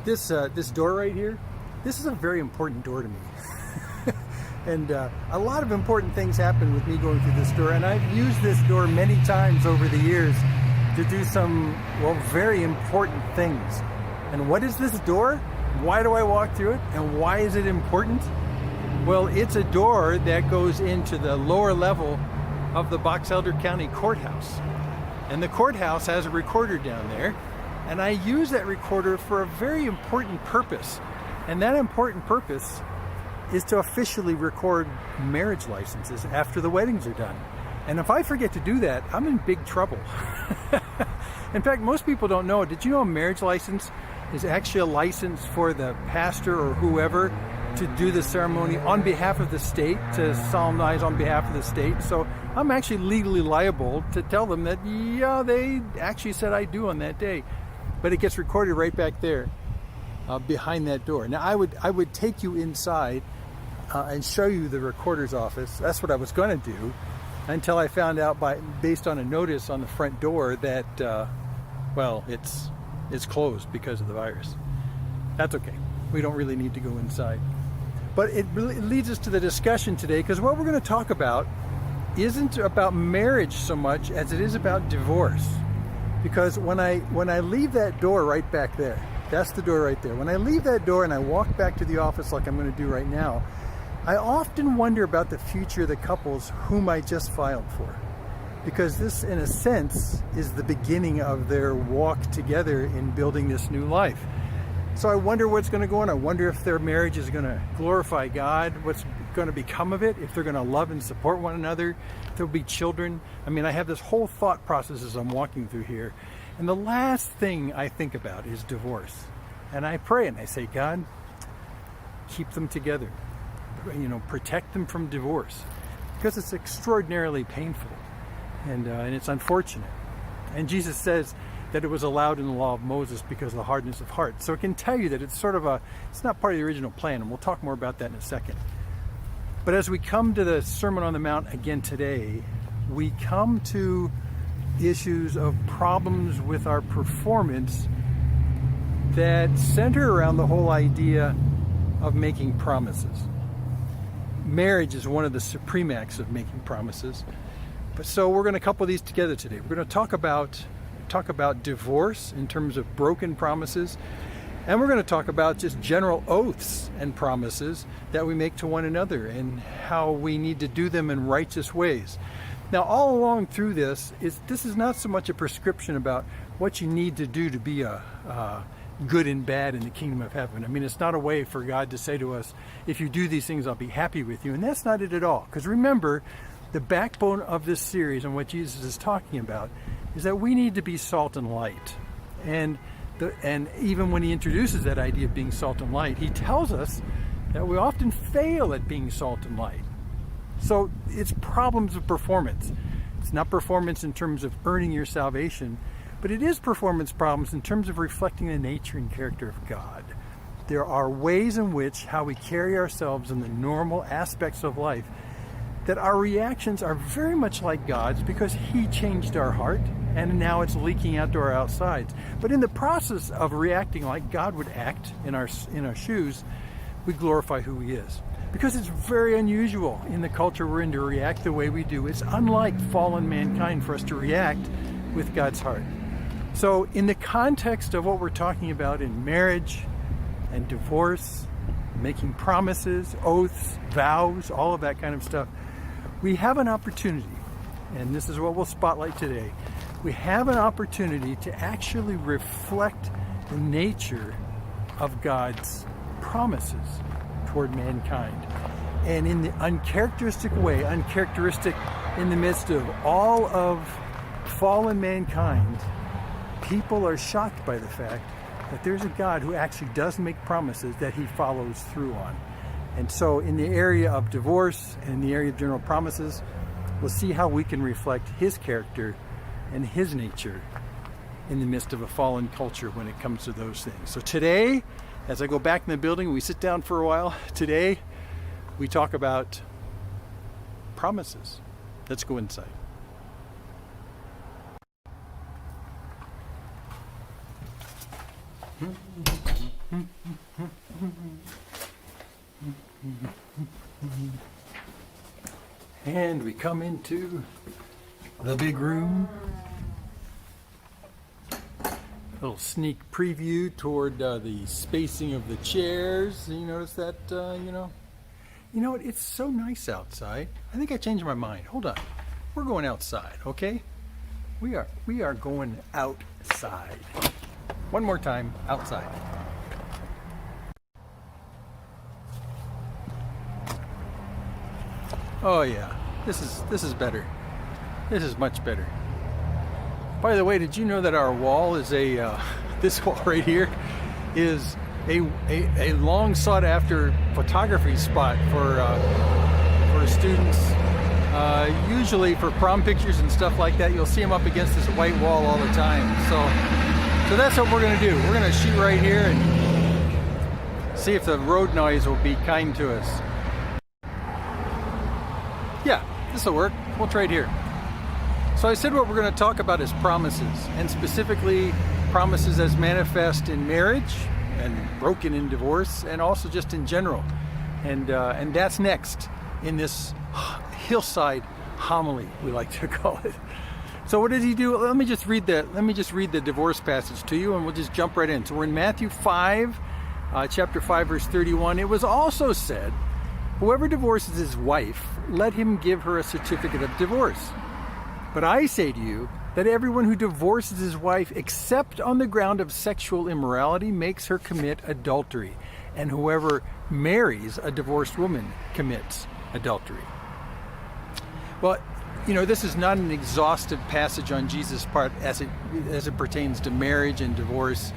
This door right here, this is a very important door to me. And a lot of important things happen with me going through this door, and I've used this door many times over the years to do some, well, very important things. And what is this door? Why do I walk through it? And why is it important? Well, it's a door that goes into the lower level of the Box Elder County Courthouse. And the courthouse has a recorder down there, and I use that recorder for a very important purpose. And that important purpose is to officially record marriage licenses after the weddings are done. And if I forget to do that, I'm in big trouble. In fact, most people don't know. Did you know a marriage license is actually a license for the pastor or whoever to do the ceremony on behalf of the state, to solemnize on behalf of the state? So I'm actually legally liable to tell them that, yeah, they actually said I do on that day. But it gets recorded right back there behind that door. Now, I would take you inside and show you the recorder's office. That's what I was going to do, until I found out based on a notice on the front door that, well, it's closed because of the virus. That's okay. We don't really need to go inside. But it really leads us to the discussion today, because what we're going to talk about isn't about marriage so much as it is about divorce. Because when I leave that door right back there, that's the door right there. When I leave that door and I walk back to the office like I'm going to do right now, I often wonder about the future of the couples whom I just filed for. Because this, in a sense, is the beginning of their walk together in building this new life. So I wonder what's going to go on. I wonder if their marriage is going to glorify God, what's going to become of it, if they're going to love and support one another, if there'll be children. I mean, I have this whole thought process as I'm walking through here. And the last thing I think about is divorce. And I pray and I say, God, keep them together. You know, protect them from divorce, because it's extraordinarily painful and it's unfortunate. And Jesus says that it was allowed in the law of Moses because of the hardness of heart. So it can tell you that it's sort of it's not part of the original plan, and we'll talk more about that in a second. But as we come to the Sermon on the Mount again today, we come to issues of problems with our performance that center around the whole idea of making promises. Marriage is one of the supreme acts of making promises. But so we're going to couple these together today. We're going to talk about divorce in terms of broken promises, and we're going to talk about just general oaths and promises that we make to one another and how we need to do them in righteous ways. Now, all along through this is not so much a prescription about what you need to do to be a good and bad in the kingdom of heaven. I mean, it's not a way for God to say to us, if you do these things, I'll be happy with you. And that's not it at all. Because remember, the backbone of this series and what Jesus is talking about is that we need to be salt and light. And even when he introduces that idea of being salt and light, he tells us that we often fail at being salt and light. So it's problems of performance. It's not performance in terms of earning your salvation, but it is performance problems in terms of reflecting the nature and character of God. There are ways in which how we carry ourselves in the normal aspects of life that our reactions are very much like God's, because he changed our heart and now it's leaking out to our outsides. But in the process of reacting like God would act in our shoes, we glorify who he is. Because it's very unusual in the culture we're in to react the way we do. It's unlike fallen mankind for us to react with God's heart. So in the context of what we're talking about in marriage and divorce, making promises, oaths, vows, all of that kind of stuff, we have an opportunity, and this is what we'll spotlight today. We have an opportunity to actually reflect the nature of God's promises toward mankind. And in the uncharacteristic way, uncharacteristic in the midst of all of fallen mankind, people are shocked by the fact that there's a God who actually does make promises that he follows through on. And so in the area of divorce and in the area of general promises, we'll see how we can reflect his character and his nature in the midst of a fallen culture when it comes to those things. So today, as I go back in the building, we sit down for a while. Today, we talk about promises. Let's go inside. And we come into the big room. A little sneak preview toward the spacing of the chairs. You notice that, you know what? It's so nice outside. I think I changed my mind. Hold on. We're going outside, okay? We are going outside. One more time, outside. Oh yeah, this is better. This is much better. By the way, did you know that our wall is this wall right here is a long sought after photography spot for students. Usually for prom pictures and stuff like that, you'll see them up against this white wall all the time. So that's what we're gonna do. We're gonna shoot right here and see if the road noise will be kind to us. Yeah, this will work. We'll trade here. So I said what we're going to talk about is promises, and specifically promises as manifest in marriage and broken in divorce, and also just in general. And that's next in this hillside homily, we like to call it. So what did he do? Let me just read the divorce passage to you, and we'll just jump right in. So we're in Matthew 5, chapter 5, verse 31. It was also said, "Whoever divorces his wife, let him give her a certificate of divorce. But I say to you that everyone who divorces his wife except on the ground of sexual immorality makes her commit adultery. And whoever marries a divorced woman commits adultery." Well, this is not an exhaustive passage on Jesus' part as it pertains to marriage and divorce.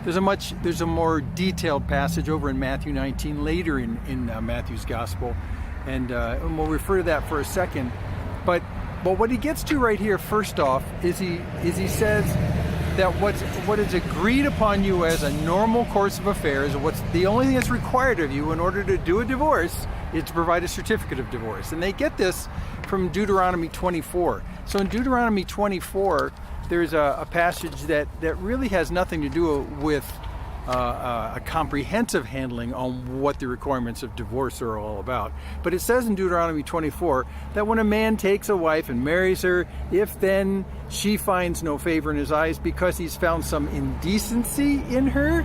There's a more detailed passage over in Matthew 19 later in Matthew's gospel, and we'll refer to that for a second. But what he gets to right here, first off, is he says that what is agreed upon you as a normal course of affairs, what's the only thing that's required of you in order to do a divorce is to provide a certificate of divorce. And they get this from Deuteronomy 24. So in Deuteronomy 24, there's a passage that really has nothing to do with a comprehensive handling on what the requirements of divorce are all about. But it says in Deuteronomy 24 that when a man takes a wife and marries her, if then she finds no favor in his eyes because he's found some indecency in her,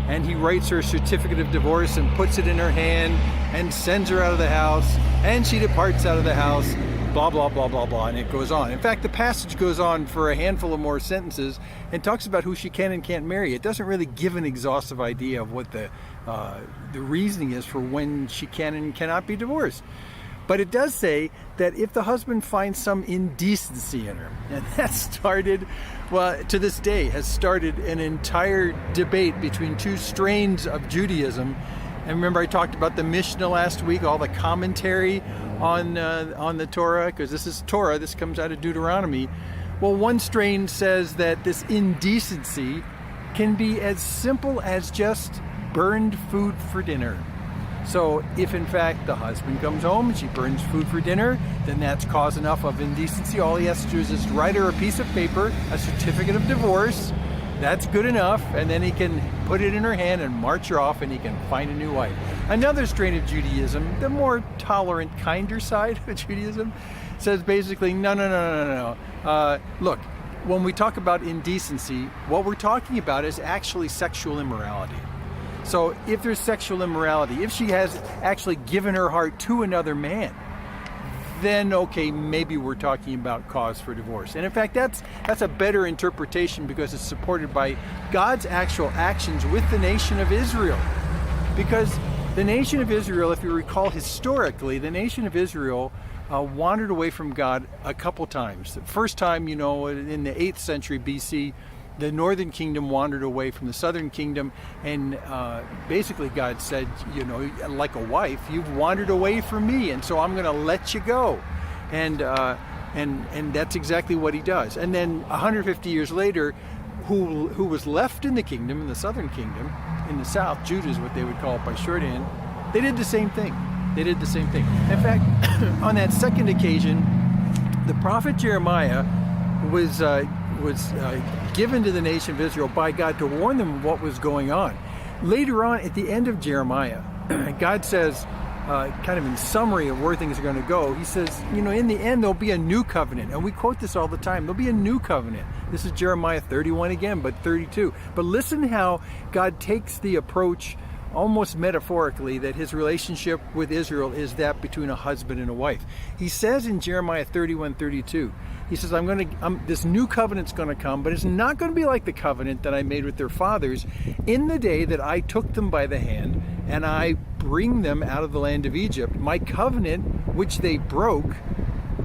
and he writes her a certificate of divorce and puts it in her hand and sends her out of the house, and she departs out of the house, blah, blah, blah, blah, blah, and it goes on. In fact, the passage goes on for a handful of more sentences and talks about who she can and can't marry. It doesn't really give an exhaustive idea of what the reasoning is for when she can and cannot be divorced. But it does say that if the husband finds some indecency in her, and that started, well, to this day, has started an entire debate between two strains of Judaism. And remember I talked about the Mishnah last week, all the commentary on the Torah, because this is Torah, this comes out of Deuteronomy. Well, one strain says that this indecency can be as simple as just burned food for dinner. So if in fact the husband comes home and she burns food for dinner, then that's cause enough of indecency. All he has to do is just write her a piece of paper, a certificate of divorce. That's good enough, and then he can put it in her hand and march her off, and he can find a new wife. Another strain of Judaism, the more tolerant, kinder side of Judaism, says basically, no. Look, when we talk about indecency, what we're talking about is actually sexual immorality. So if there's sexual immorality, if she has actually given her heart to another man, then okay, maybe we're talking about cause for divorce. And in fact, that's a better interpretation because it's supported by God's actual actions with the nation of Israel. Because the nation of Israel, if you recall historically, the nation of Israel wandered away from God a couple times. The first time, in the 8th century BC, the northern kingdom wandered away from the southern kingdom, and basically God said, like a wife, you've wandered away from me, and so I'm going to let you go. And that's exactly what he does. And then 150 years later, who was left in the kingdom, in the southern kingdom, in the south, Judah is what they would call it by shorthand, they did the same thing. In fact, on that second occasion, the prophet Jeremiah was given to the nation of Israel by God to warn them of what was going on. Later on, at the end of Jeremiah, God says, kind of in summary of where things are going to go, he says, in the end, there'll be a new covenant. And we quote this all the time. There'll be a new covenant. This is Jeremiah 31 again, but 32. But listen how God takes the approach almost metaphorically that his relationship with Israel is that between a husband and a wife. He says in Jeremiah 31:32, he says, this new covenant's going to come, but it's not going to be like the covenant that I made with their fathers in the day that I took them by the hand and I bring them out of the land of Egypt, my covenant which they broke,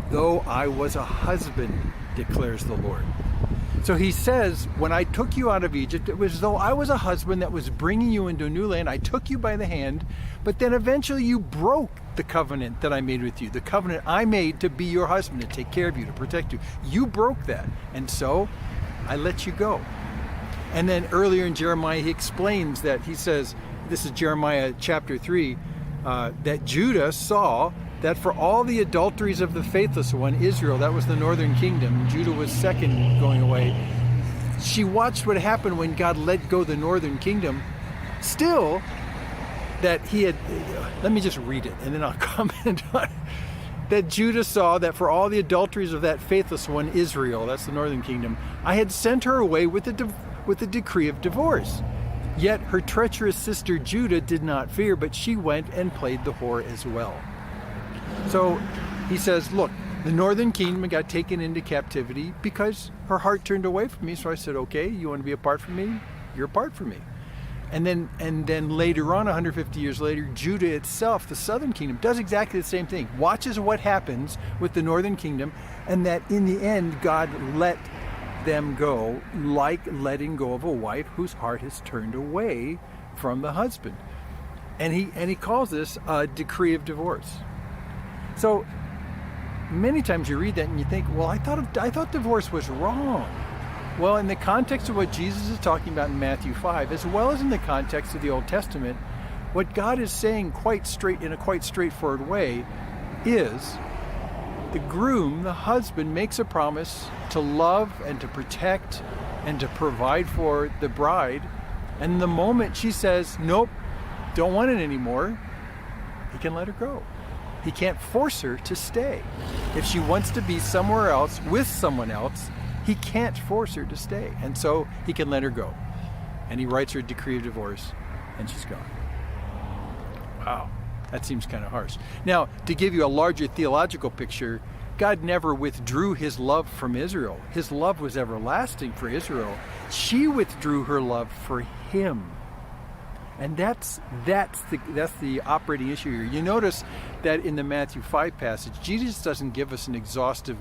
though I was a husband, declares the Lord. So he says, when I took you out of Egypt, it was as though I was a husband that was bringing you into a new land. I took you by the hand, but then eventually you broke the covenant that I made with you, the covenant I made to be your husband, to take care of you, to protect you. You broke that, and so I let you go. And then earlier in Jeremiah, he explains that, he says, this is Jeremiah chapter 3, that Judah saw that for all the adulteries of the faithless one, Israel, that was the northern kingdom, Judah was second going away, she watched what happened when God let go the northern kingdom. Still, that he had, let me just read it and then I'll comment on it. That Judah saw that for all the adulteries of that faithless one, Israel, that's the northern kingdom, I had sent her away with a decree of divorce. Yet her treacherous sister Judah did not fear, but she went and played the whore as well. So he says, look, the northern kingdom got taken into captivity because her heart turned away from me. So I said, okay, you want to be apart from me? You're apart from me. And then later on, 150 years later, Judah itself, the southern kingdom, does exactly the same thing. Watches what happens with the northern kingdom, and that in the end, God let them go, like letting go of a wife whose heart has turned away from the husband. And he calls this a decree of divorce. So many times you read that and you think, well, I thought divorce was wrong. Well, in the context of what Jesus is talking about in Matthew 5, as well as in the context of the Old Testament, what God is saying in a quite straightforward way is the groom, the husband, makes a promise to love and to protect and to provide for the bride. And the moment she says, nope, don't want it anymore, he can let her go. He can't force her to stay. If she wants to be somewhere else with someone else, he can't force her to stay. And so he can let her go. And he writes her a decree of divorce, and she's gone. Wow, that seems kind of harsh. Now, to give you a larger theological picture, God never withdrew his love from Israel. His love was everlasting for Israel. She withdrew her love for him. And that's the operating issue here. You notice that in the Matthew 5 passage, Jesus doesn't give us an exhaustive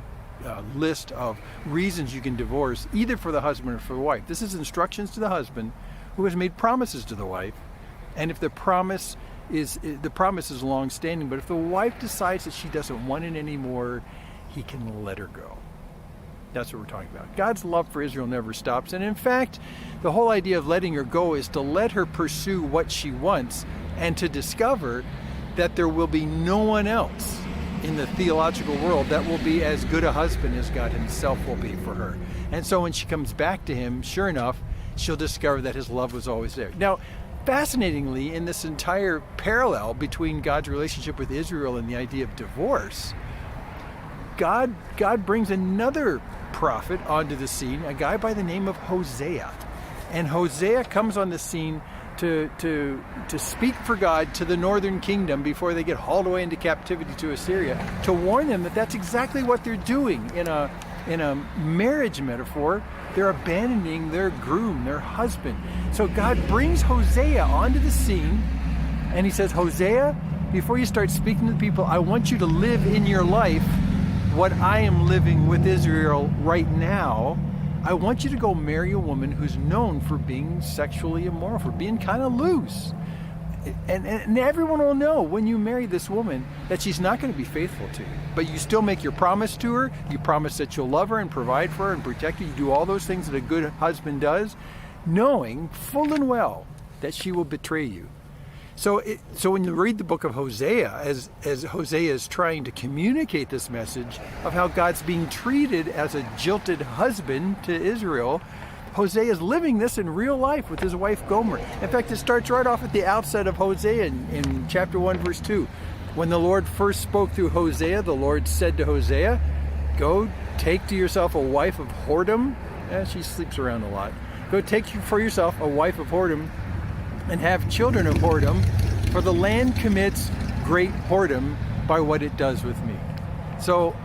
list of reasons you can divorce, either for the husband or for the wife. This is instructions to the husband who has made promises to the wife. And if the promise is long-standing, but if the wife decides that she doesn't want it anymore, he can let her go. That's what we're talking about. God's love for Israel never stops. And in fact, the whole idea of letting her go is to let her pursue what she wants and to discover that there will be no one else in the theological world that will be as good a husband as God himself will be for her. And so when she comes back to him, sure enough, she'll discover that his love was always there. Now, fascinatingly, in this entire parallel between God's relationship with Israel and the idea of divorce, God brings another prophet onto the scene, a guy by the name of Hosea. And Hosea comes on the scene to speak for God to the northern kingdom before they get hauled away into captivity to Assyria, to warn them that that's exactly what they're doing. In a marriage metaphor, they're abandoning their groom, their husband. So God brings Hosea onto the scene, and he says, Hosea, before you start speaking to the people, I want you to live in your life what I am living with Israel right now. I want you to go marry a woman who's known for being sexually immoral, for being kind of loose. And everyone will know when you marry this woman that she's not going to be faithful to you. But you still make your promise to her. You promise that you'll love her and provide for her and protect her. You do all those things that a good husband does, knowing full and well that she will betray you. So when you read the book of Hosea, as Hosea is trying to communicate this message of how God's being treated as a jilted husband to Israel, Hosea is living this in real life with his wife Gomer. In fact, it starts right off at the outset of Hosea in chapter 1, verse 2. When the Lord first spoke through Hosea, the Lord said to Hosea, go take to yourself a wife of whoredom. She sleeps around a lot. Go take for yourself a wife of whoredom and have children of whoredom, for the land commits great whoredom by what it does with me. So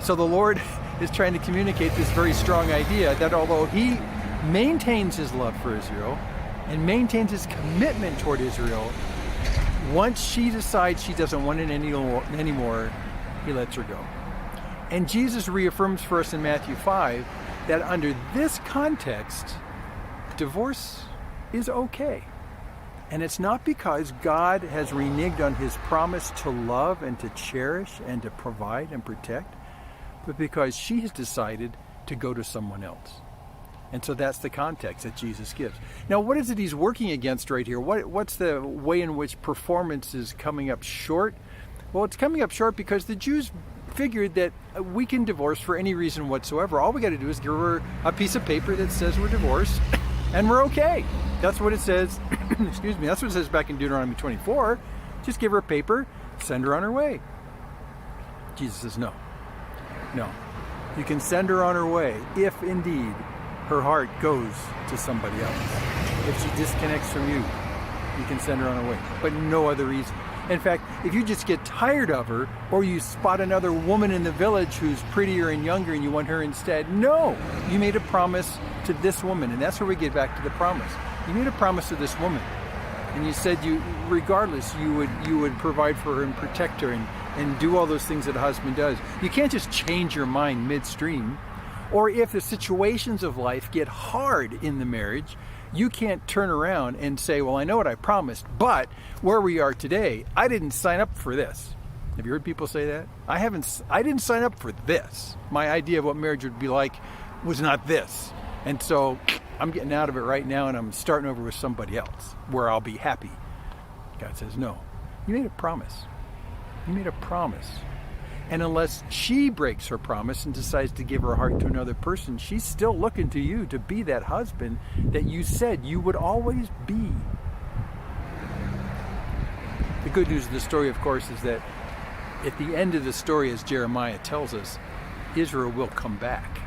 the Lord is trying to communicate this very strong idea that although he maintains his love for Israel and maintains his commitment toward Israel, once she decides she doesn't want it anymore, he lets her go. And Jesus reaffirms for us in Matthew 5 that under this context, divorce is okay. And it's not because God has reneged on his promise to love and to cherish and to provide and protect, but because she has decided to go to someone else. And so that's the context that Jesus gives. Now, what is it he's working against right here? What's the way in which performance is coming up short? Well, it's coming up short because the Jews figured that we can divorce for any reason whatsoever. All we got to do is give her a piece of paper that says we're divorced, and we're okay. That's what it says. Excuse me. That's what it says back in Deuteronomy 24. Just give her a paper, send her on her way. Jesus says no. No. You can send her on her way if indeed her heart goes to somebody else. If she disconnects from you, you can send her on her way, but no other reason. In fact, if you just get tired of her, or you spot another woman in the village who's prettier and younger and you want her instead, no, you made a promise to this woman. And that's where we get back to the promise. You made a promise to this woman, and you said regardless, you would provide for her and protect her and do all those things that a husband does. You can't just change your mind midstream. Or if the situations of life get hard in the marriage, you can't turn around and say, well, I know what I promised, but where we are today, I didn't sign up for this. Have you heard people say that? I didn't sign up for this. My idea of what marriage would be like was not this. And so I'm getting out of it right now, and I'm starting over with somebody else where I'll be happy. God says, no, you made a promise. You made a promise. And unless she breaks her promise and decides to give her heart to another person, she's still looking to you to be that husband that you said you would always be. The good news of the story, of course, is that at the end of the story, as Jeremiah tells us, Israel will come back.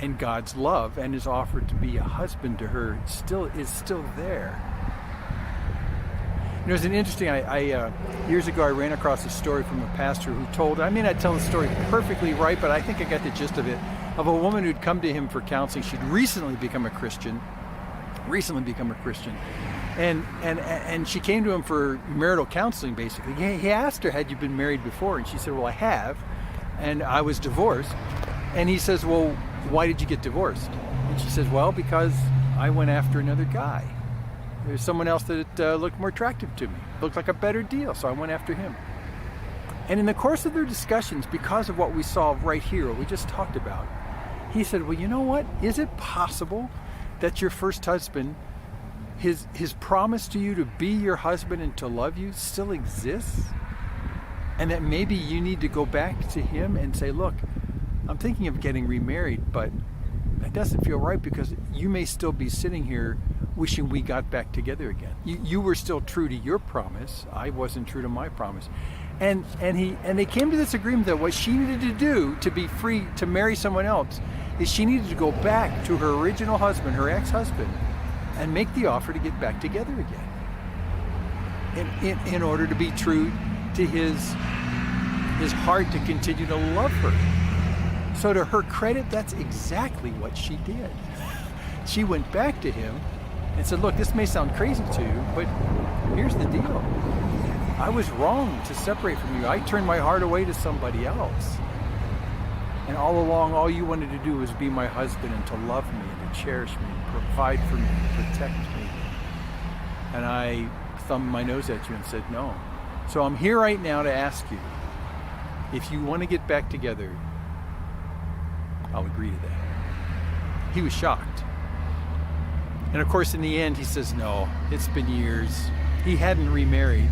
And God's love and his offer to be a husband to her is still there. You know, it's an interesting, years ago I ran across a story from a pastor who told, I may not tell the story perfectly right, but I think I got the gist of it, of a woman who'd come to him for counseling. She'd recently become a Christian. And she came to him for marital counseling, basically. He asked her, had you been married before? And she said, well, I have, and I was divorced. And he says, well, why did you get divorced? And she says, well, because I went after another guy. There's someone else that looked more attractive to me, looked like a better deal, so I went after him. And in the course of their discussions, because of what we saw right here, what we just talked about, he said, well, you know what? Is it possible that your first husband, his promise to you to be your husband and to love you still exists? And that maybe you need to go back to him and say, look, I'm thinking of getting remarried, but that doesn't feel right because you may still be sitting here wishing we got back together again. You were still true to your promise. I wasn't true to my promise. And they came to this agreement that what she needed to do to be free to marry someone else is she needed to go back to her original husband, her ex-husband, and make the offer to get back together again. In order to be true to his heart to continue to love her. So to her credit, that's exactly what she did. She went back to him and said, look, this may sound crazy to you, but here's the deal. I was wrong to separate from you. I turned my heart away to somebody else. And all along, all you wanted to do was be my husband and to love me and to cherish me, and provide for me, and protect me. And I thumbed my nose at you and said, no. So I'm here right now to ask you, if you want to get back together, I'll agree to that. He was shocked. And of course, in the end, he says, no, it's been years. He hadn't remarried.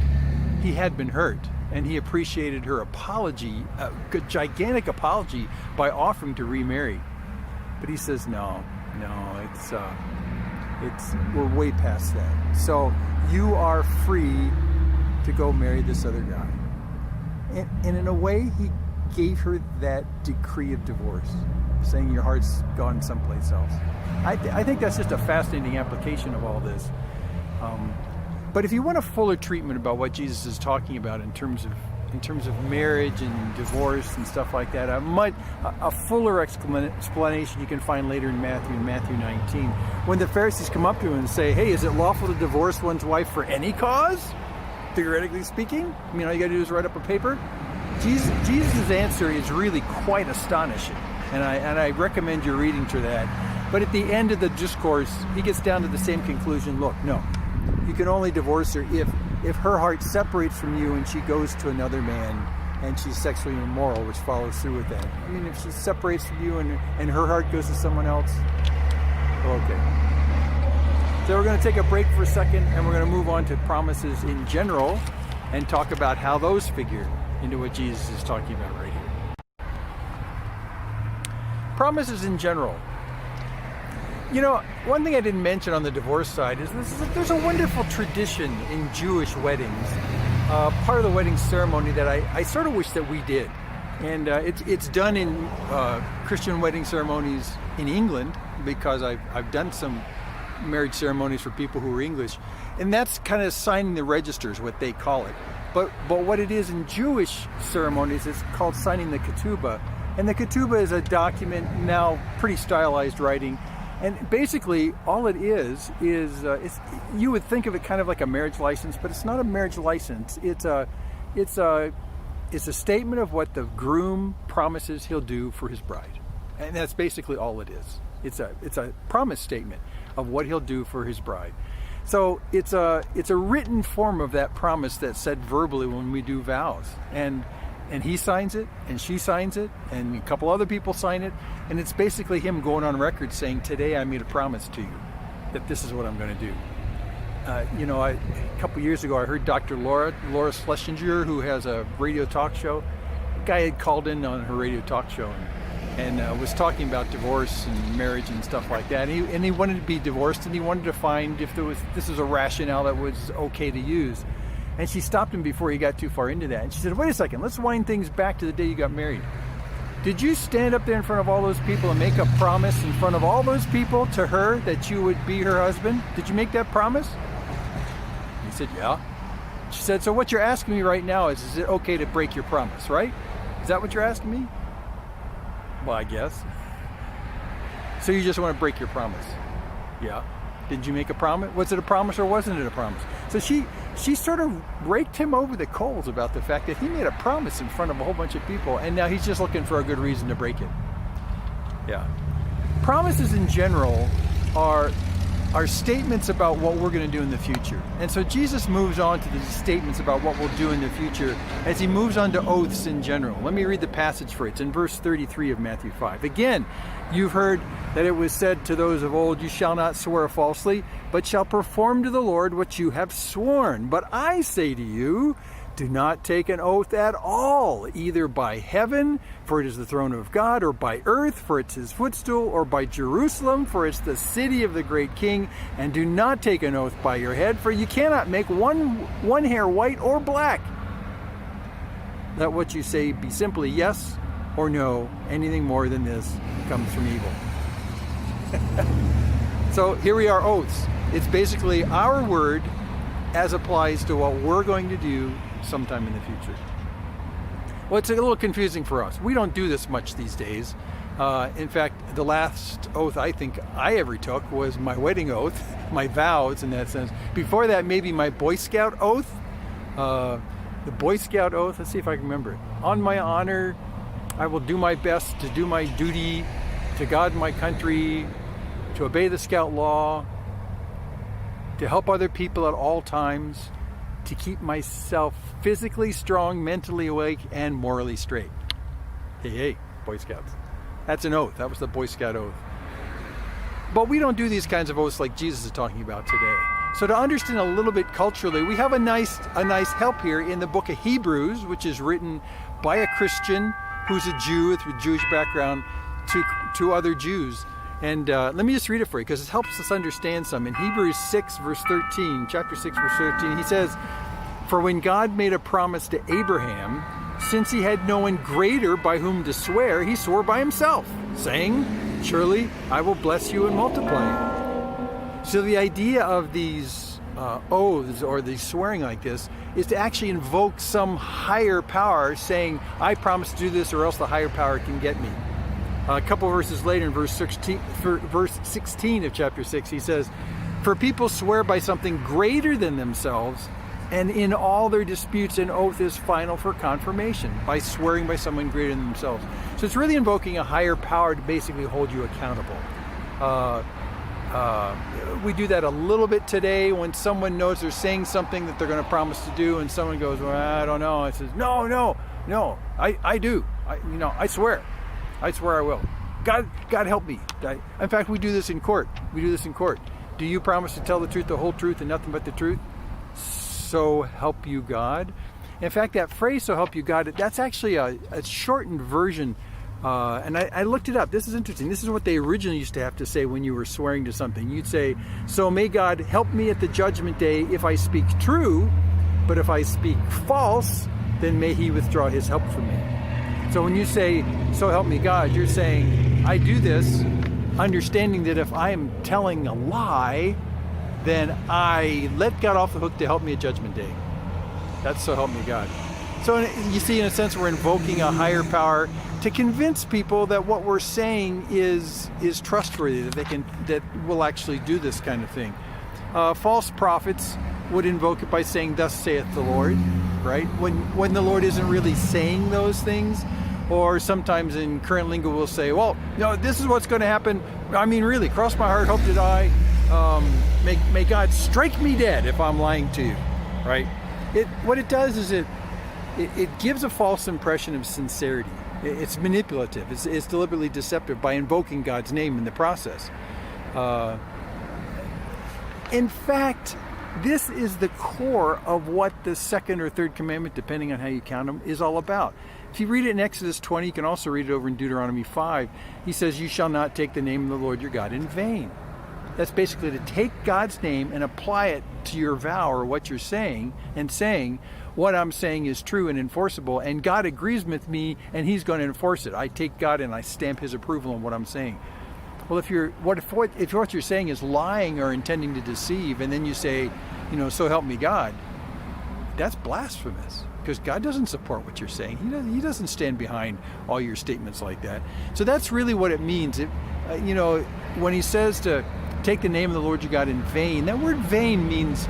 He had been hurt. And he appreciated her apology, a gigantic apology, by offering to remarry. But he says, no, we're way past that. So you are free to go marry this other guy. And in a way, he gave her that decree of divorce, saying your heart's gone someplace else. I think that's just a fascinating application of all this. But if you want a fuller treatment about what Jesus is talking about in terms of marriage and divorce and stuff like that, a fuller explanation you can find later in Matthew 19, when the Pharisees come up to him and say, hey, is it lawful to divorce one's wife for any cause? Theoretically speaking, I mean, all you got to do is write up a paper. Jesus' answer is really quite astonishing, and I recommend you reading through that. But at the end of the discourse, he gets down to the same conclusion. Look, no, you can only divorce her if her heart separates from you and she goes to another man and she's sexually immoral, which follows through with that. I mean, if she separates from you and her heart goes to someone else, okay. So we're going to take a break for a second, and we're going to move on to promises in general and talk about how those figure into what Jesus is talking about right here. Promises in general. You know, one thing I didn't mention on the divorce side is there's a wonderful tradition in Jewish weddings, part of the wedding ceremony that I sort of wish that we did. And it's done in Christian wedding ceremonies in England, because I've done some marriage ceremonies for people who are English, and that's kind of signing the registers, what they call it. But what it is in Jewish ceremonies, it's called signing the Ketubah. And the Ketubah is a document, now pretty stylized writing. And basically, all it is you would think of it kind of like a marriage license, but it's not a marriage license. It's a statement of what the groom promises he'll do for his bride, and that's basically all it is. It's a promise statement of what he'll do for his bride. So it's a written form of that promise that's said verbally when we do vows, and he signs it, and she signs it, and a couple other people sign it, and it's basically him going on record saying, today I made a promise to you that this is what I'm going to do. A couple years ago I heard Dr. Laura Schlesinger, who has a radio talk show. A guy had called in on her radio talk show and was talking about divorce and marriage and stuff like that. And he wanted to be divorced, and he wanted to find if this was a rationale that was okay to use. And she stopped him before he got too far into that. And she said, wait a second, let's wind things back to the day you got married. Did you stand up there in front of all those people and make a promise in front of all those people to her that you would be her husband? Did you make that promise? He said, yeah. She said, so what you're asking me right now is it okay to break your promise, right? Is that what you're asking me? Well, I guess. So you just want to break your promise? Yeah. Did you make a promise? Was it a promise or wasn't it a promise? So she sort of raked him over the coals about the fact that he made a promise in front of a whole bunch of people, and now he's just looking for a good reason to break it. Yeah. Promises in general are statements about what we're going to do in the future. And so Jesus moves on to these statements about what we'll do in the future as he moves on to oaths in general. Let me read the passage for it. It's in verse 33 of Matthew 5. Again, you've heard that it was said to those of old, you shall not swear falsely, but shall perform to the Lord what you have sworn. But I say to you, do not take an oath at all, either by heaven, for it is the throne of God, or by earth, for it's his footstool, or by Jerusalem, for it's the city of the great king. And do not take an oath by your head, for you cannot make one hair white or black. Let what you say be simply yes or no. Anything more than this comes from evil. So here we are, oaths. It's basically our word as applies to what we're going to do sometime in the future. Well, it's a little confusing for us. We don't do this much these days. In fact, the last oath I think I ever took was my wedding oath, my vows in that sense. Before that, maybe my Boy Scout oath. The Boy Scout oath, let's see if I can remember it. On my honor, I will do my best to do my duty to God and my country, to obey the Scout law, to help other people at all times, to keep myself physically strong, mentally awake, and morally straight. Hey, Boy Scouts. That's an oath. That was the Boy Scout oath. But we don't do these kinds of oaths like Jesus is talking about today. So to understand a little bit culturally, we have a nice help here in the book of Hebrews, which is written by a Christian who's a Jew with a Jewish background to other Jews. And let me just read it for you because it helps us understand some. In Hebrews 6 verse 13, chapter 6 verse 13, he says, for when God made a promise to Abraham, since he had no one greater by whom to swear, he swore by himself, saying, surely I will bless you and multiply you. So the idea of these oaths or the swearing like this is to actually invoke some higher power, saying, I promise to do this or else the higher power can get me. A couple verses later in verse 16 of chapter 6, he says, for people swear by something greater than themselves, and in all their disputes an oath is final for confirmation, by swearing by someone greater than themselves. So it's really invoking a higher power to basically hold you accountable. We do that a little bit today when someone knows they're saying something that they're going to promise to do, and someone goes, well, I don't know. I says, no, I do. I swear I will. God help me. In fact, we do this in court. Do you promise to tell the truth, the whole truth, and nothing but the truth? So help you God. In fact, that phrase, so help you God, that's actually a shortened version. And I looked it up. This is interesting. This is what they originally used to have to say when you were swearing to something. You'd say, so may God help me at the judgment day if I speak true, but if I speak false, then may he withdraw his help from me. So when you say, so help me God, you're saying, I do this understanding that if I am telling a lie, then I let God off the hook to help me at Judgment Day. That's so help me God. So you see, in a sense, we're invoking a higher power to convince people that what we're saying is trustworthy, that will actually do this kind of thing. False prophets would invoke it by saying, thus saith the Lord, right? When the Lord isn't really saying those things. Or sometimes in current lingo we'll say, well, this is what's going to happen. I mean, really, cross my heart, hope to die. May God strike me dead if I'm lying to you, right? What it does is it gives a false impression of sincerity. It's manipulative. It's deliberately deceptive by invoking God's name in the process. In fact, this is the core of what the second or third commandment, depending on how you count them, is all about. If you read it in Exodus 20, you can also read it over in Deuteronomy 5. He says, you shall not take the name of the Lord your God in vain. That's basically to take God's name and apply it to your vow or what you're saying, and saying, what I'm saying is true and enforceable, and God agrees with me, and he's going to enforce it. I take God and I stamp his approval on what I'm saying. Well, if what you're saying is lying or intending to deceive, and then you say, so help me God, that's blasphemous. Because God doesn't support what you're saying. He doesn't stand behind all your statements like that. So that's really what it means. When he says to take the name of the Lord your God in vain, that word vain means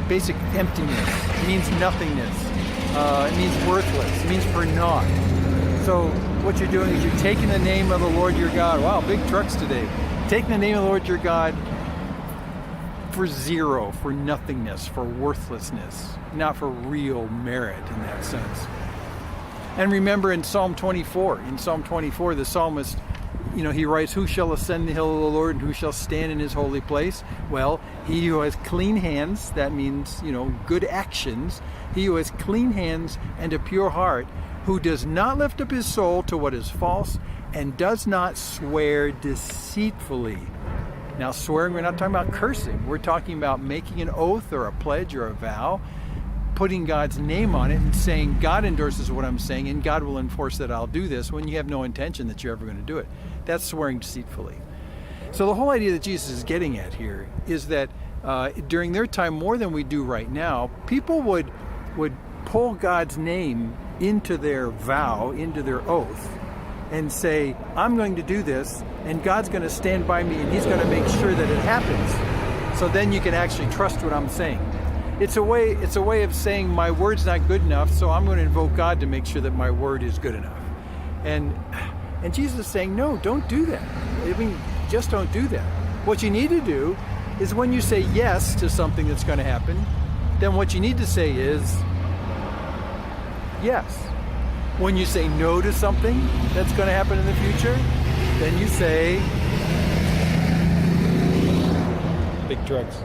basic emptiness. It means nothingness. It means worthless. It means for naught. So what you're doing is you're taking the name of the Lord your God. Wow, big trucks today. Taking the name of the Lord your God for zero, for nothingness, for worthlessness, not for real merit in that sense. And remember in Psalm 24, the psalmist, he writes, who shall ascend the hill of the Lord and who shall stand in his holy place? Well, he who has clean hands, that means, good actions. He who has clean hands and a pure heart, who does not lift up his soul to what is false and does not swear deceitfully. Now, swearing, we're not talking about cursing. We're talking about making an oath or a pledge or a vow, putting God's name on it and saying, God endorses what I'm saying and God will enforce that I'll do this, when you have no intention that you're ever going to do it. That's swearing deceitfully. So the whole idea that Jesus is getting at here is that during their time, more than we do right now, people would pull God's name into their vow, into their oath, and say, I'm going to do this, and God's going to stand by me, and he's going to make sure that it happens. So then you can actually trust what I'm saying. It's a way of saying my word's not good enough, so I'm going to invoke God to make sure that my word is good enough. And Jesus is saying, no, don't do that. Just don't do that. What you need to do is when you say yes to something that's going to happen, then what you need to say is yes. When you say no to something that's going to happen in the future, then you say big trucks.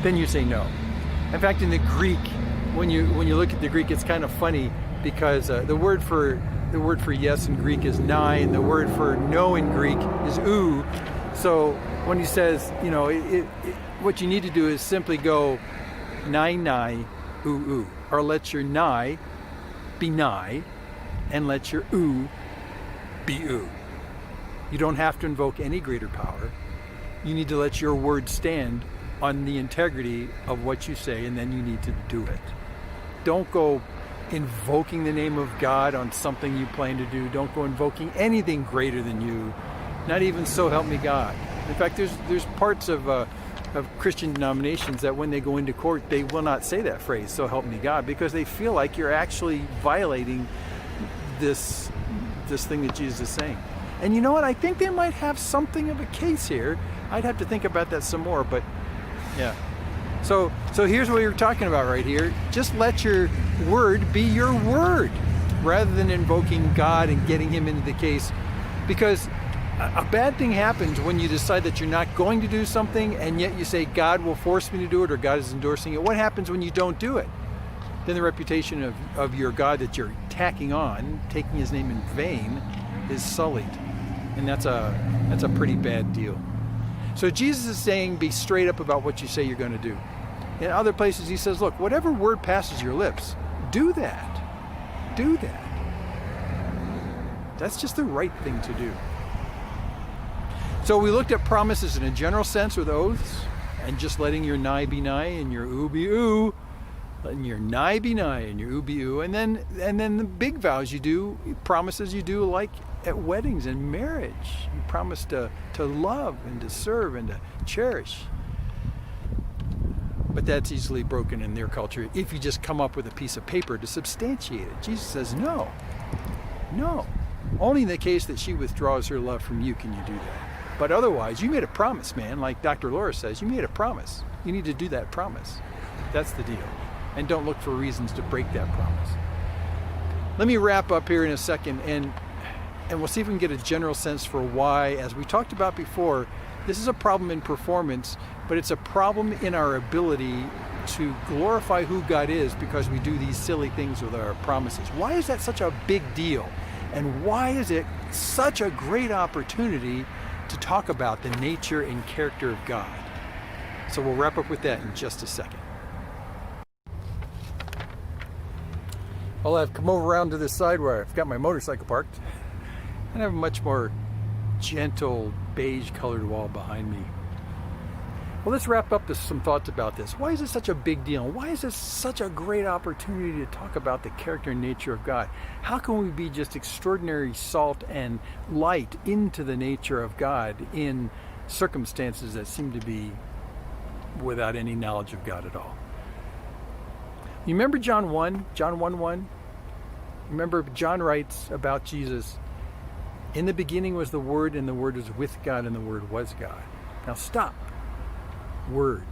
Then you say no. In fact, in the Greek, when you look at the Greek, it's kind of funny because the word for yes in Greek is nai, and the word for no in Greek is ou. So when he says, what you need to do is simply go nai, ou, ou, or let your nai be nigh, and let your ooh be ooh. You don't have to invoke any greater power. You need to let your word stand on the integrity of what you say, and then you need to do it. Don't go invoking the name of God on something you plan to do. Don't go invoking anything greater than you, not even so help me God. In fact, there's parts of Christian denominations that when they go into court, they will not say that phrase, so help me God, because they feel like you're actually violating this thing that Jesus is saying. And you know what? I think they might have something of a case here. I'd have to think about that some more, but yeah. So here's what you're talking about right here. Just let your word be your word, rather than invoking God and getting him into the case. Because a bad thing happens when you decide that you're not going to do something, and yet you say, God will force me to do it, or God is endorsing it. What happens when you don't do it? Then the reputation of your God that you're tacking on, taking his name in vain, is sullied. And that's a pretty bad deal. So Jesus is saying, be straight up about what you say you're going to do. In other places he says, look, whatever word passes your lips, do that. Do that. That's just the right thing to do. So we looked at promises in a general sense with oaths, and just letting your nigh be nigh and your ooh be ooh, letting your nigh be nigh and your ooh be ooh, and then the big vows you do, promises you do, like at weddings and marriage. You promise to love and to serve and to cherish. But that's easily broken in their culture if you just come up with a piece of paper to substantiate it. Jesus says, no. Only in the case that she withdraws her love from you can you do that. But otherwise, you made a promise, man. Like Dr. Laura says, you made a promise. You need to do that promise. That's the deal. And don't look for reasons to break that promise. Let me wrap up here in a second, and we'll see if we can get a general sense for why, as we talked about before, this is a problem in performance, but it's a problem in our ability to glorify who God is because we do these silly things with our promises. Why is that such a big deal? And why is it such a great opportunity to talk about the nature and character of God? So we'll wrap up with that in just a second. Well, I've come over around to this side where I've got my motorcycle parked, and I have a much more gentle beige colored wall behind me. Well, let's wrap up some thoughts about this. Why is it such a big deal? Why is this such a great opportunity to talk about the character and nature of God? How can we be just extraordinary salt and light into the nature of God in circumstances that seem to be without any knowledge of God at all? You remember John 1:1? Remember, John writes about Jesus, in the beginning was the Word, and the Word was with God, and the Word was God. Now stop. Word.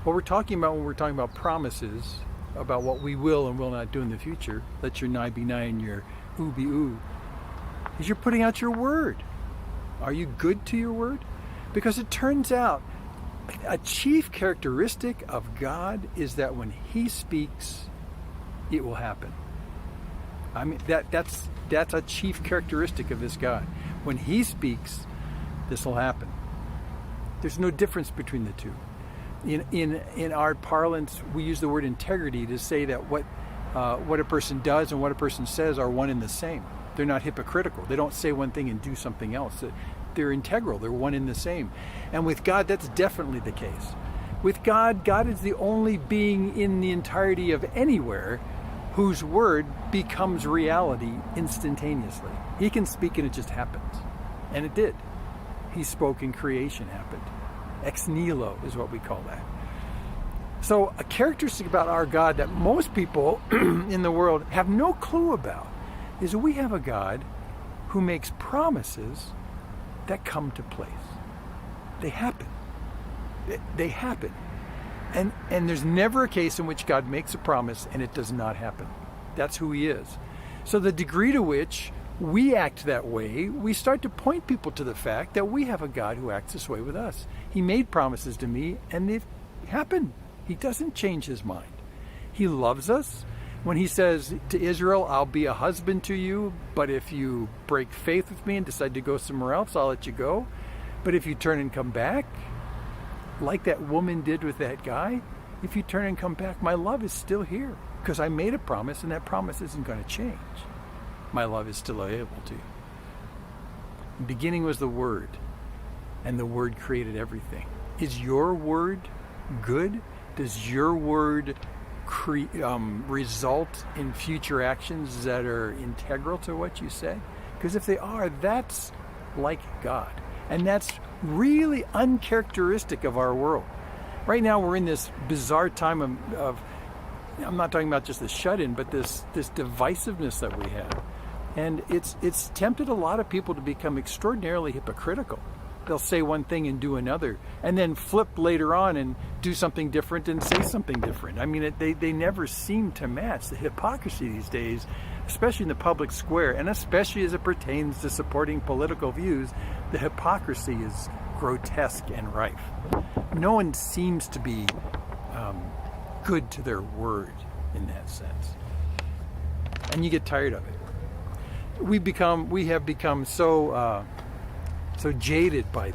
What we're talking about when we're talking about promises, about what we will and will not do in the future, let your nigh be nigh and your ooh be ooh, is you're putting out your word. Are you good to your word? Because it turns out a chief characteristic of God is that when he speaks, it will happen. I mean, that's a chief characteristic of this God. When he speaks, this will happen. There's no difference between the two. In our parlance, we use the word integrity to say that what a person does and what a person says are one and the same. They're not hypocritical. They don't say one thing and do something else. They're integral. They're one and the same. And with God, that's definitely the case. With God, God is the only being in the entirety of anywhere whose word becomes reality instantaneously. He can speak and it just happens. And it did. He spoke and creation happened. Ex nihilo is what we call that. So a characteristic about our God that most people in the world have no clue about is we have a God who makes promises that come to place. They happen. They happen. And there's never a case in which God makes a promise and it does not happen. That's who he is. So the degree to which we act that way, we start to point people to the fact that we have a God who acts this way with us. He made promises to me and they've happened. He doesn't change his mind. He loves us. When he says to Israel, I'll be a husband to you, but if you break faith with me and decide to go somewhere else, I'll let you go. But if you turn and come back, like that woman did with that guy, if you turn and come back, my love is still here. because I made a promise, and that promise isn't going to change. My love is still available to you. The beginning was the Word, and the Word created everything. Is your word good? Does your word result in future actions that are integral to what you say? Because if they are, that's like God. And that's really uncharacteristic of our world. Right now we're in this bizarre time of I'm not talking about just the shut-in, but this divisiveness that we have. And it's tempted a lot of people to become extraordinarily hypocritical. They'll say one thing and do another, and then flip later on and do something different and say something different. I mean, they never seem to match. The hypocrisy these days, especially in the public square, and especially as it pertains to supporting political views, the hypocrisy is grotesque and rife. No one seems to be good to their word in that sense. And you get tired of it. We have become so jaded by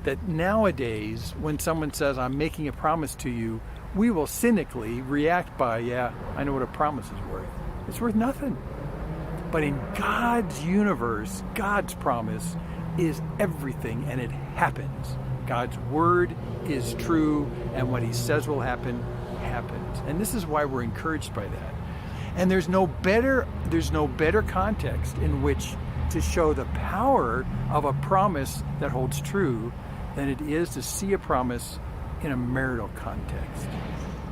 that nowadays when someone says, I'm making a promise to you, we will cynically react by, yeah, I know what a promise is worth. It's worth nothing. But in God's universe, God's promise is everything, and it happens. God's word is true, and what he says will happen, happens. And this is why we're encouraged by that. And there's no better context in which to show the power of a promise that holds true than it is to see a promise in a marital context.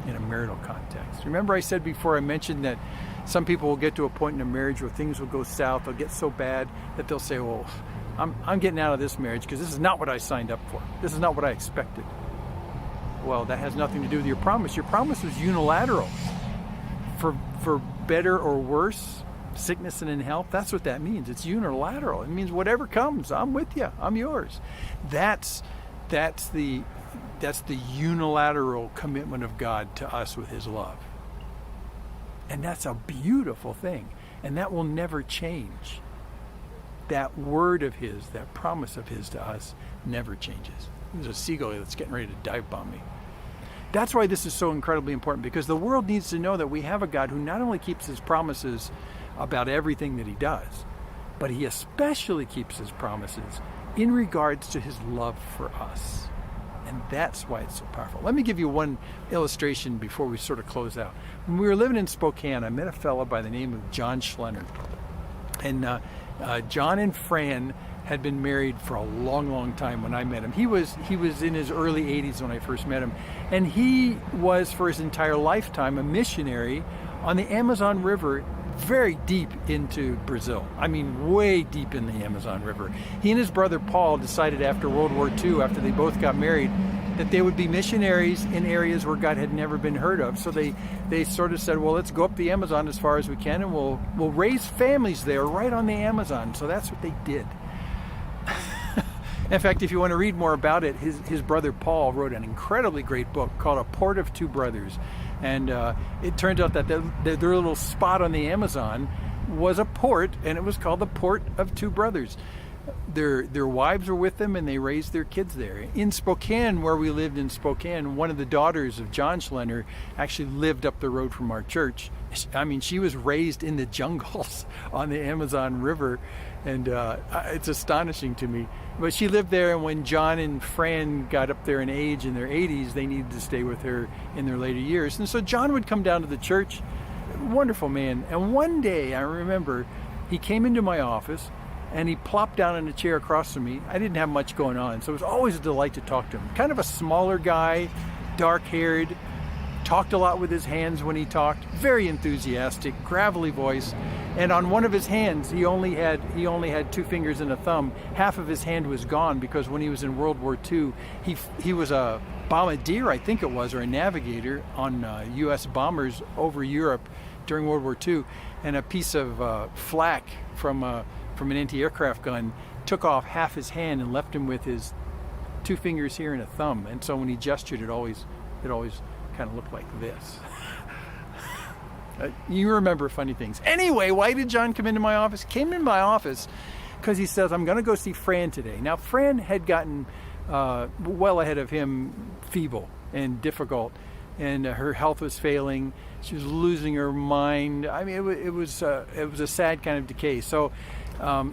In a marital context. Remember I said before, I mentioned that some people will get to a point in a marriage where things will go south. They'll get so bad that they'll say, well, I'm getting out of this marriage because this is not what I signed up for. This is not what I expected. Well, that has nothing to do with your promise. Your promise was unilateral. For better or worse, sickness and in health, that's what that means. It's unilateral. It means whatever comes, I'm with you. I'm yours. That's the unilateral commitment of God to us with his love. And that's a beautiful thing. And that will never change. That word of his, that promise of his to us never changes. There's a seagull that's getting ready to dive bomb me. That's why this is so incredibly important, because the world needs to know that we have a God who not only keeps his promises about everything that he does, but he especially keeps his promises in regards to his love for us. And that's why it's so powerful. Let me give you one illustration before we sort of close out. When we were living in Spokane, I met a fellow by the name of John Schlenner. And John and Fran had been married for a long, long time when I met him. He was in his early 80s when I first met him. And he was, for his entire lifetime, a missionary on the Amazon River, very deep into Brazil. I mean, way deep in the Amazon River. He and his brother Paul decided after World War II, after they both got married, that they would be missionaries in areas where God had never been heard of. So they sort of said, well, let's go up the Amazon as far as we can, and we'll raise families there right on the Amazon. So that's what they did. In fact, if you want to read more about it, his brother Paul wrote an incredibly great book called A Port of Two Brothers. And it turned out that their little spot on the Amazon was a port, and it was called the Port of Two Brothers. Their wives were with them, and they raised their kids there. In Spokane, where we lived in Spokane, one of the daughters of John Schlenner actually lived up the road from our church. I mean, she was raised in the jungles on the Amazon River, and it's astonishing to me. But she lived there, and when John and Fran got up there in age in their 80s, they needed to stay with her in their later years. And so John would come down to the church, wonderful man. And one day, I remember, he came into my office, and he plopped down in a chair across from me. I didn't have much going on, so it was always a delight to talk to him. Kind of a smaller guy, dark-haired, talked a lot with his hands when he talked, very enthusiastic, gravelly voice. And on one of his hands, he only had two fingers and a thumb. Half of his hand was gone because when he was in World War II, he was a bombardier, I think it was, or a navigator on U.S. bombers over Europe during World War II. And a piece of flak from an anti-aircraft gun took off half his hand and left him with his two fingers here and a thumb. And so when he gestured, it always kind of looked like this. You remember funny things. Anyway, why did John come into my office? Came into my office because he says, I'm going to go see Fran today. Now, Fran had gotten well ahead of him, feeble and difficult. and her health was failing. She was losing her mind. I mean, it was a sad kind of decay. So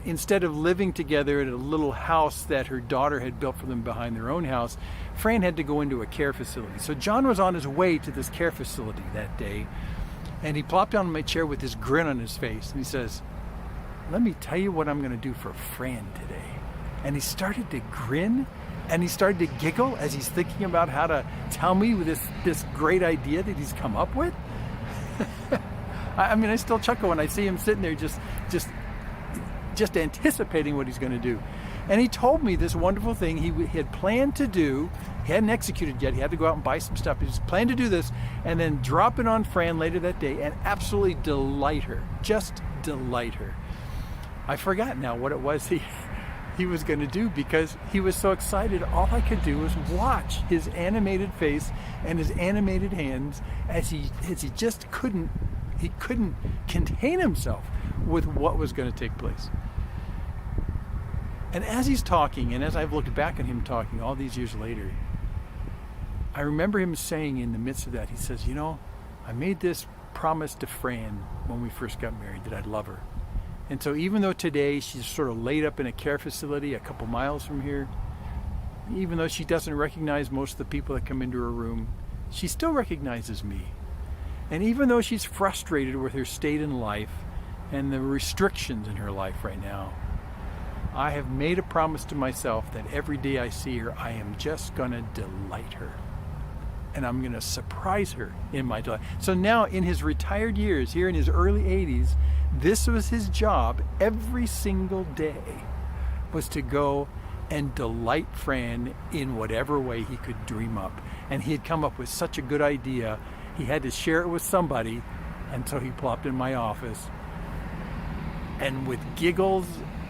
instead of living together in a little house that her daughter had built for them behind their own house, Fran had to go into a care facility. So John was on his way to this care facility that day, and he plopped down in my chair with this grin on his face, and he says, "Let me tell you what I'm going to do for Fran today." And he started to grin, and he started to giggle as he's thinking about how to tell me this great idea that he's come up with. I mean, I still chuckle when I see him sitting there just anticipating what he's going to do. And he told me this wonderful thing he had planned to do. He hadn't executed yet. He had to go out and buy some stuff. He just planned to do this and then drop it on Fran later that day and absolutely delight her. Just delight her. I forgot now what it was he was going to do because he was so excited. All I could do was watch his animated face and his animated hands as he just couldn't contain himself with what was going to take place. And as he's talking, and as I've looked back at him talking all these years later, I remember him saying in the midst of that, he says, I made this promise to Fran when we first got married that I'd love her. And so even though today she's sort of laid up in a care facility a couple miles from here, even though she doesn't recognize most of the people that come into her room, she still recognizes me. And even though she's frustrated with her state in life and the restrictions in her life right now, I have made a promise to myself that every day I see her, I am just going to delight her. And I'm going to surprise her in my delight. So now in his retired years, here in his early 80s, this was his job every single day, was to go and delight Fran in whatever way he could dream up. And he had come up with such a good idea, he had to share it with somebody, and so he plopped in my office. And with giggles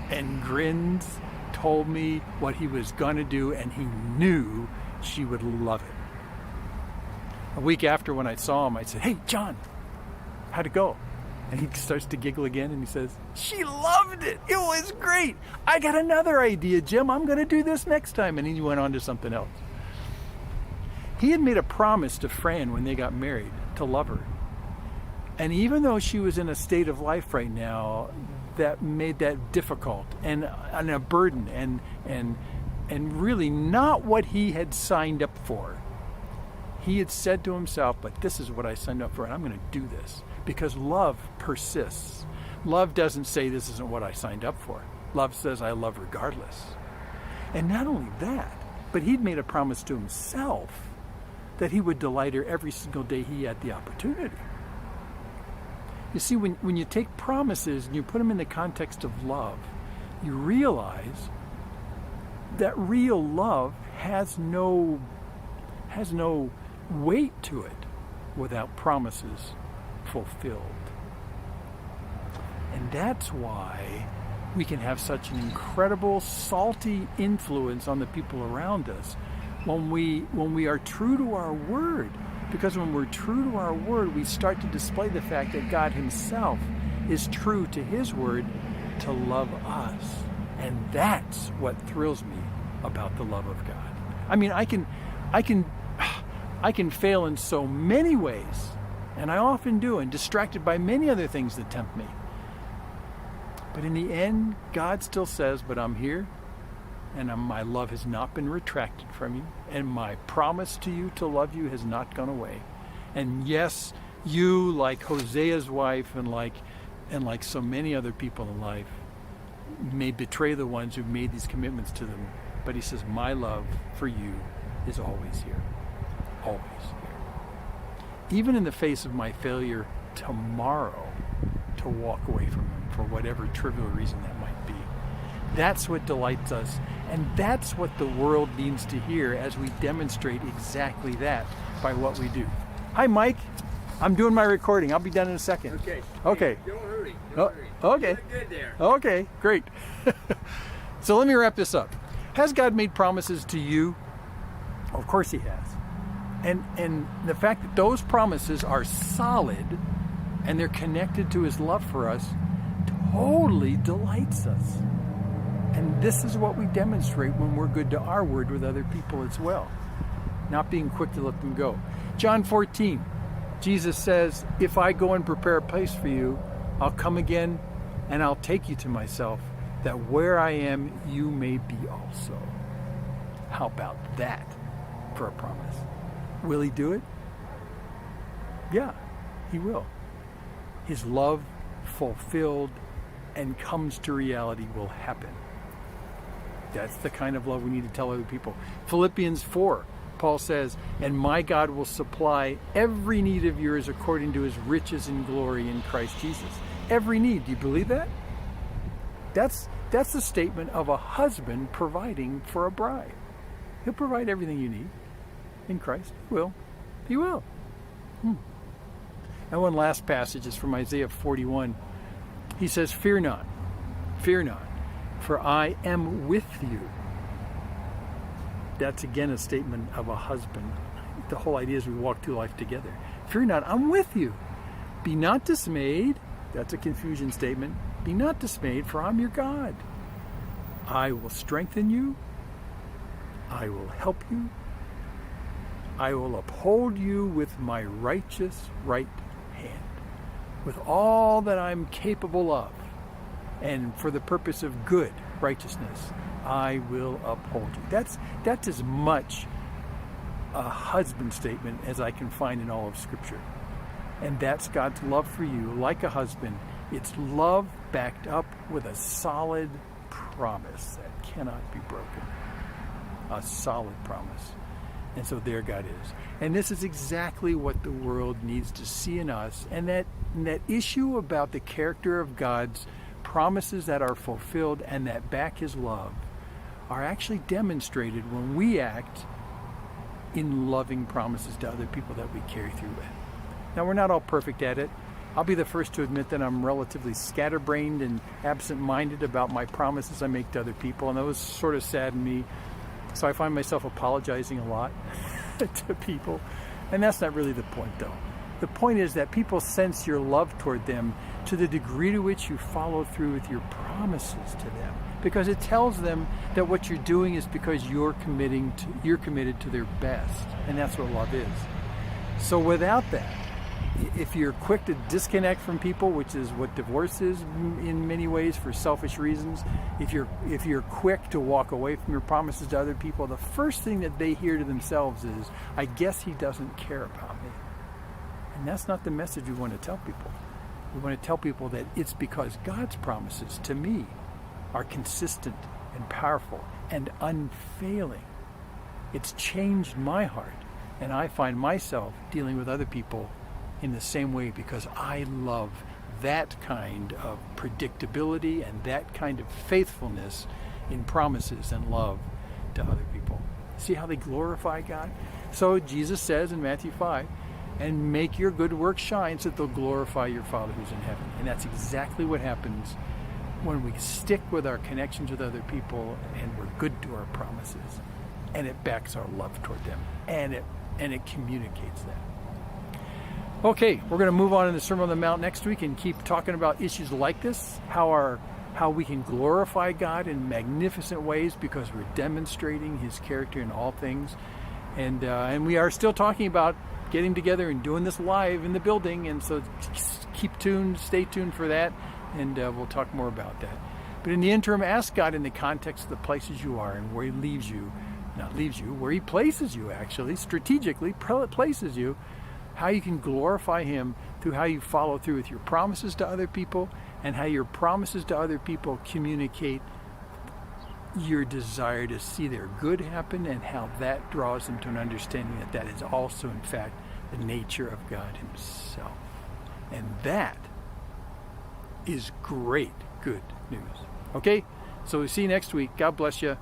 and grins, told me what he was going to do, and he knew she would love it. A week after, when I saw him, I said, "Hey, John, how'd it go?" And he starts to giggle again, and he says, "She loved it. It was great. I got another idea, Jim. I'm going to do this next time." And he went on to something else. He had made a promise to Fran when they got married to love her. And even though she was in a state of life right now that made that difficult and a burden and really not what he had signed up for, he had said to himself, "But this is what I signed up for, and I'm going to do this." Because love persists. Love doesn't say this isn't what I signed up for. Love says I love regardless. And not only that, but he'd made a promise to himself that he would delight her every single day he had the opportunity. You see, when you take promises and you put them in the context of love, you realize that real love has no weight to it without promises fulfilled. And that's why we can have such an incredible salty influence on the people around us when we are true to our word. Because when we're true to our word, we start to display the fact that God himself is true to his word to love us. And that's what thrills me about the love of God. I mean, I can fail in so many ways, and I often do, and distracted by many other things that tempt me. But in the end, God still says, "But I'm here, and my love has not been retracted from you, and my promise to you to love you has not gone away." And yes, you, like Hosea's wife and like so many other people in life, may betray the ones who've made these commitments to them. But he says, "My love for you is always here. Always here. Even in the face of my failure tomorrow to walk away from him for whatever trivial reason that might be." That's what delights us. And that's what the world needs to hear as we demonstrate exactly that by what we do. Hi, Mike. I'm doing my recording. I'll be done in a second. Okay. Hey, don't hurry. Okay. You're good there. Okay, great. So let me wrap this up. Has God made promises to you? Of course he has. And the fact that those promises are solid and they're connected to his love for us totally delights us. And this is what we demonstrate when we're good to our word with other people as well. not being quick to let them go. John 14, Jesus says, if I go and prepare a place for you, I'll come again and I'll take you to myself, that where I am, you may be also. How about that for a promise? Will he do it? Yeah, he will. His love fulfilled and comes to reality will happen. That's the kind of love we need to tell other people. Philippians 4, Paul says, and my God will supply every need of yours according to his riches and glory in Christ Jesus. Every need. Do you believe that? That's the statement of a husband providing for a bride. He'll provide everything you need in Christ. He will. He will. And one last passage is from Isaiah 41. He says, fear not, for I am with you. That's again a statement of a husband. The whole idea is we walk through life together. Fear not, I'm with you. Be not dismayed. That's a confusion statement. Be not dismayed, for I'm your God. I will strengthen you. I will help you. I will uphold you with my righteous right hand, with all that I'm capable of, and for the purpose of good righteousness, I will uphold you. That's as much a husband statement as I can find in all of Scripture. And that's God's love for you, like a husband. It's love backed up with a solid promise that cannot be broken. A solid promise. And so there God is. And this is exactly what the world needs to see in us. And that issue about the character of God's promises that are fulfilled and that back his love are actually demonstrated when we act in loving promises to other people that we carry through with. Now, we're not all perfect at it. I'll be the first to admit that I'm relatively scatterbrained and absent-minded about my promises I make to other people, and those sort of sadden me. So I find myself apologizing a lot to people. And that's not really the point, though. The point is that people sense your love toward them to the degree to which you follow through with your promises to them. Because it tells them that what you're doing is because you're committed to their best. And that's what love is. So without that, if you're quick to disconnect from people, which is what divorce is in many ways for selfish reasons, if you're quick to walk away from your promises to other people, the first thing that they hear to themselves is, I guess he doesn't care about me. And that's not the message we want to tell people. We want to tell people that it's because God's promises to me are consistent and powerful and unfailing. It's changed my heart, and I find myself dealing with other people in the same way because I love that kind of predictability and that kind of faithfulness in promises and love to other people. See how they glorify God? So Jesus says in Matthew 5, and make your good works shine so that they'll glorify your Father who's in heaven. And that's exactly what happens when we stick with our connections with other people and we're good to our promises. And it backs our love toward them. And it communicates that. Okay, we're going to move on in the Sermon on the Mount next week and keep talking about issues like this, how we can glorify God in magnificent ways because we're demonstrating his character in all things. And we are still talking about getting together and doing this live in the building, and so stay tuned for that, and we'll talk more about that. But in the interim, ask God in the context of the places you are and where he where he places you, actually, strategically places you, how you can glorify him through how you follow through with your promises to other people and how your promises to other people communicate your desire to see their good happen and how that draws them to an understanding that that is also, in fact, the nature of God himself. And that is great good news. Okay? So we'll see you next week. God bless you.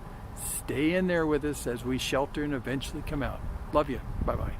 Stay in there with us as we shelter and eventually come out. Love you. Bye-bye.